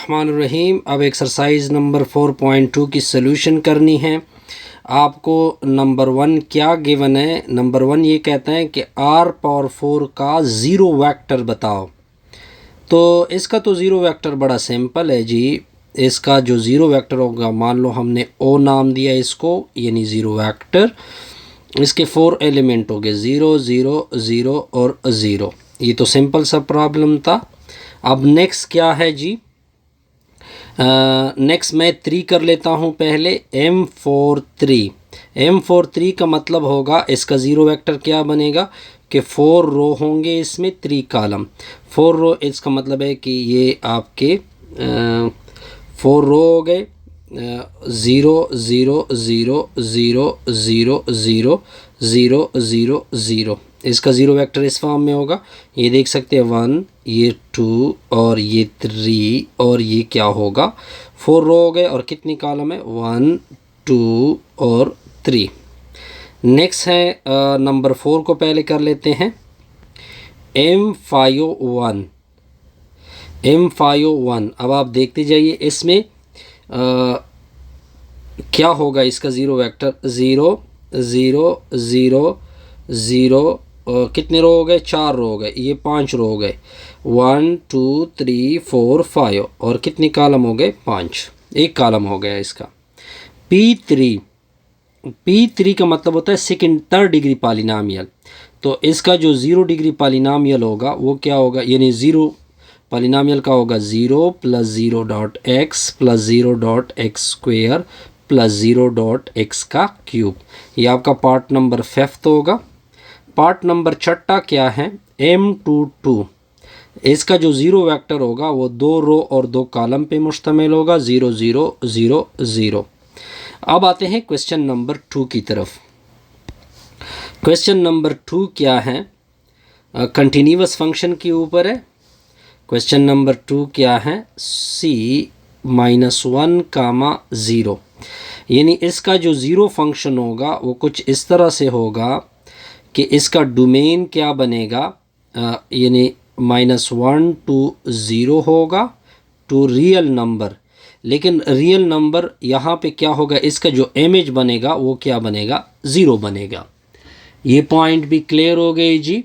बिस्मिल्लाहिर्रहमानिर्रहीम। अब exercise number 4.2 की सॉल्यूशन करनी है। आपको नंबर 1 क्या गिवन है? नंबर 1 ये कहता है कि r पावर 4 का ज़ीरो वेक्टर बताओ। तो इसका तो ज़ीरो वेक्टर बड़ा सिंपल है जी। इसका जो ज़ीरो वेक्टर होगा, मान लो हमने o नाम दिया इसको, यानी ज़ीरो वेक्टर। इसके 4 एलिमेंट हो गए, 0 0 0 और 0। ये तो सिंपल सा प्रॉब्लम था। अब नेक्स्ट क्या है जी? नेक्स्ट मैं 3 कर लेता हूँ पहले। M4 3 का मतलब होगा, इसका ज़ीरो वेक्टर क्या बनेगा कि 4 रो होंगे इसमें, 3 कॉलम। 4 रो इसका मतलब है कि ये आपके 4 रो हो गए। 0 0 0 0 0 0 0 0 0। इसका ज़ीरो वेक्टर इस फॉर्म में होगा। ये देख सकते हैं 1, ये 2 और ये 3 और ये क्या होगा, 4 रो हो गए और कितनी कॉलम है, 1 2 और 3। नेक्स्ट है नंबर 4 को पहले कर लेते हैं। M51। अब आप देखते जाइए इसमें क्या होगा। इसका ज़ीरो वेक्टर 0 0 0 0 कितने रो हो गए, 4 रो हो गए, ये 5 रो हो गए, 1 2 3 4 5 और कितनी कॉलम हो गए, 5। एक कॉलम हो गया इसका। P3 का मतलब होता है सेकंड थर्ड डिग्री पॉलिनोमियल। तो इसका जो 0 डिग्री पॉलिनोमियल होगा वो क्या होगा, यानी 0 पॉलिनोमियल का होगा 0 plus 0 dot x plus 0 dot x square plus 0 dot x का क्यूब। ये आपका पार्ट नंबर 5 होगा। पार्ट नंबर 6 क्या है, M22। इसका जो ज़ीरो वेक्टर होगा वो 2 रो और 2 कॉलम पे मुश्तमिल होगा, 0 0 0 0। अब आते हैं क्वेश्चन नंबर 2 की तरफ। क्वेश्चन नंबर 2 क्या है, कंटिन्यूअस फंक्शन के ऊपर है। क्वेश्चन नंबर 2 क्या है, C-1, 0। यानी इसका जो ज़ीरो फंक्शन होगा वो कुछ इस तरह से होगा कि इसका डोमेन क्या बनेगा, यानी -1 to 0 होगा टू रियल नंबर। लेकिन रियल नंबर यहाँ पे क्या होगा, इसका जो इमेज बनेगा वो क्या बनेगा, 0 बनेगा। ये पॉइंट भी क्लियर हो गई जी।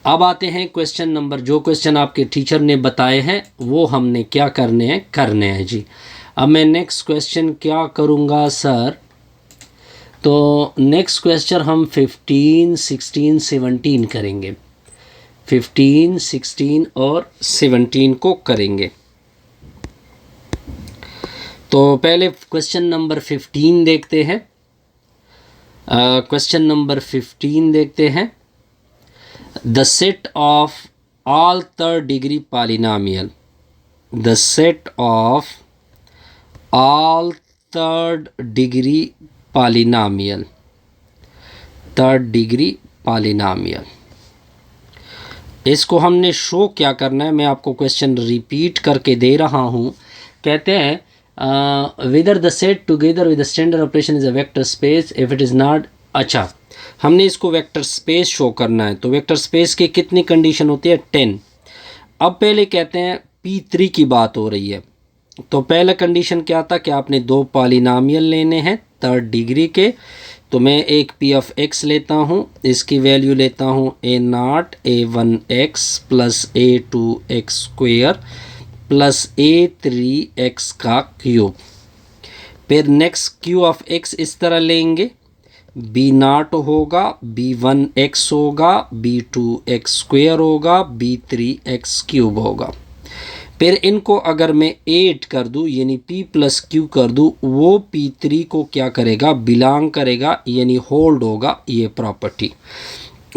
अब आते हैं क्वेश्चन नंबर, जो क्वेश्चन आपके टीचर ने बताए हैं वो हमने क्या करने हैं जी। अब मैं नेक्स्ट क्वेश्चन क्या करूँगा सर, तो नेक्स्ट क्वेश्चन हम 15 16 17 करेंगे। 15 16 और 17 को करेंगे। तो पहले क्वेश्चन नंबर 15 देखते हैं। क्वेश्चन नंबर 15 देखते हैं। The set of all third degree polynomial, the set of all third degree polynomial, third degree polynomial. इसको हमने शो क्या करना है, मैं आपको क्वेश्चन रिपीट करके दे रहा हूँ। कहते हैं whether the set together with the standard operation is a vector space if it is not। अच्छा, हमने इसको वेक्टर स्पेस शो करना है। तो वेक्टर स्पेस की कितनी कंडीशन होती है, 10। अब पहले कहते हैं P3 की बात हो रही है। तो पहला कंडीशन क्या था कि आपने 2 पॉलिनोमियल लेने हैं थर्ड डिग्री के। तो मैं एक P ऑफ x लेता हूँ, इसकी वैल्यू लेता हूँ A0 A1x plus A2x square plus A3x का क्यूब। फिर नेक्स्ट Q ऑफ x इस तरह लेंगे, B0 होगा, B1x होगा, B2x स्क्वेयर होगा, B3x क्यूब होगा। फिर इनको अगर मैं 8 कर दूँ यानी P प्लस Q कर दूँ, वो P3 को क्या करेगा, बिलोंग करेगा, यानी होल्ड होगा ये प्रॉपर्टी।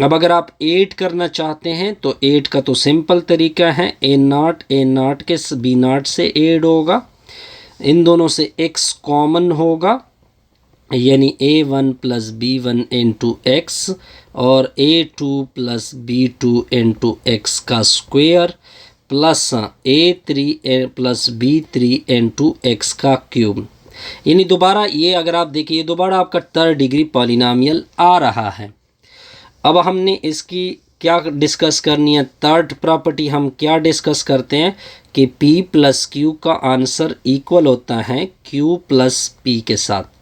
अब अगर आप 8 करना चाहते हैं तो 8 का तो सिंपल तरीका है, A0 के B0 से 8 होगा, इन दोनों से x कॉमन होगा, यानी A1 plus B1 into x और A2 plus B2 into x का square plus A3 plus B3 into x का क्यूब। यानी दोबारा ये अगर आप देखिए, दोबारा आपका थर्ड डिग्री पॉलिनोमियल आ रहा है। अब हमने इसकी क्या डिस्कस करनी है, थर्ड प्रॉपर्टी हम क्या डिस्कस करते हैं कि P प्लस Q का आंसर इक्वल होता है Q प्लस P के साथ।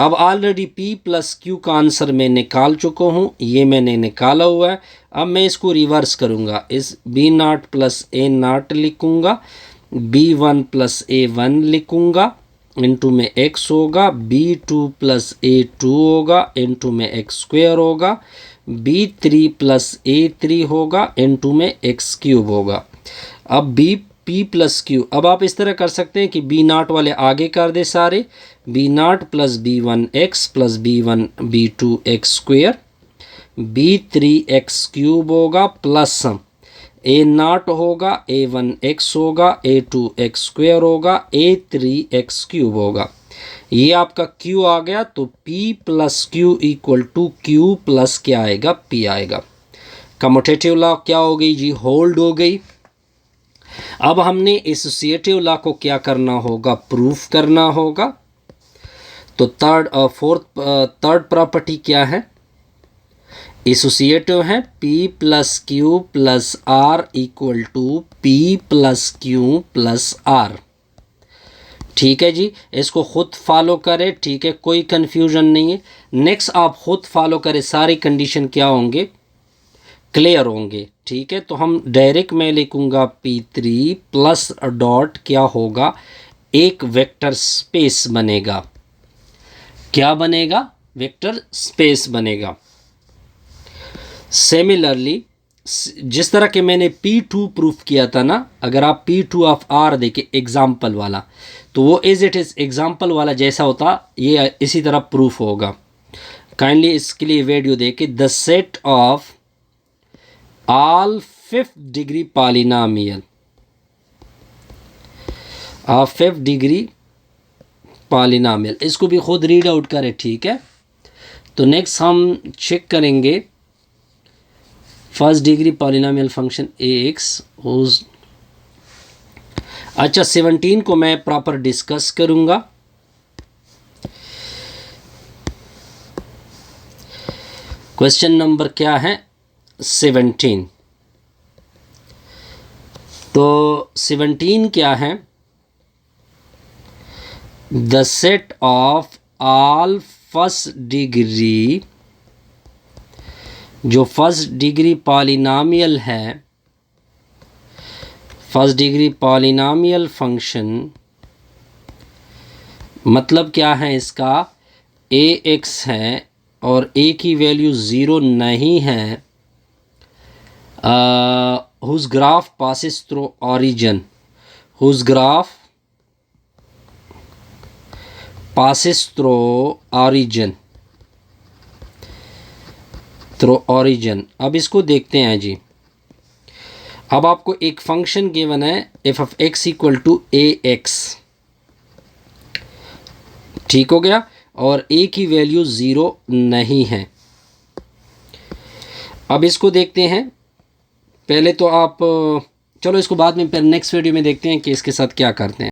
अब ऑलरेडी P प्लस Q का आंसर मैं निकाल चुका हूँ, ये मैंने निकाला हुआ है। अब मैं इसको रिवर्स करूँगा, इस B0 प्लस A0 लिखूँगा, B1 प्लस A1 लिखूँगा, इनटू में x होगा, B2 प्लस A2 होगा, इनटू में x स्क्वायर होगा, B3 प्लस A3 होगा, इनटू में x क्यूब होगा। अब P प्लस Q, अब आप इस तरह कर सकते हैं कि B0 वाले आगे कर दे सारे, B0 plus B1 x plus B1 B2 x square, B3 x cube होगा, प्लस A0 होगा, A1 x होगा, A2 x स्क्वायर होगा, A3 x क्यूब होगा। ये आपका Q आ गया, तो P plus Q equal to Q plus क्या आएगा, P आएगा। कम्यूटेटिव लॉ क्या हो गई जी, होल्ड हो गई। अब हमने एसोसिएटिव लॉ को क्या करना होगा, प्रूफ करना होगा। तो थर्ड प्रॉपर्टी क्या है, एसोसिएटिव है P plus Q plus R equal to P plus Q plus R। ठीक है जी, इसको खुद फॉलो करें, ठीक है, कोई कंफ्यूजन नहीं है। नेक्स्ट आप खुद फॉलो करें, सारी कंडीशन क्या होंगे, क्लियर होंगे। ठीक है, तो हम डायरेक्ट मैं लिखूंगा P3 प्लस डॉट क्या होगा, एक वेक्टर स्पेस बनेगा। क्या बनेगा, वेक्टर स्पेस बनेगा। सिमिलरली जिस तरह के मैंने P2 प्रूफ किया था ना, अगर आप P2 ऑफ R देखें एग्जाम्पल वाला, तो वो एज इट इज़ एग्जाम्पल वाला जैसा होता, ये इसी तरह प्रूफ होगा। काइंडली इसके लिए वीडियो देखें, the set of all 5th degree polynomial of 5th degree polynomial, इसको भी खुद रीड आउट करें। ठीक है, तो नेक्स्ट हम चेक करेंगे first degree polynomial function AX। अच्छा, 17 को मैं प्रॉपर डिस्कस करूंगा। क्वेश्चन नंबर क्या है, 17। तो 17 क्या है, the set of all first degree, जो फर्स्ट डिग्री पॉलिनोमियल है, फर्स्ट डिग्री पॉलिनोमियल फंक्शन मतलब क्या है इसका, AX है और A की वैल्यू 0 नहीं है, whose graph passes through origin, whose graph passes through origin, through origin. अब इसको देखते हैं जी। अब आपको एक फंक्शन गिवन है f of x equal to AX, ठीक हो गया, और A की वैल्यू 0 नहीं है। अब इसको देखते हैं, पहले तो आप चलो इसको बाद में नेक्स्ट वीडियो में देखते हैं कि इसके साथ क्या करते हैं।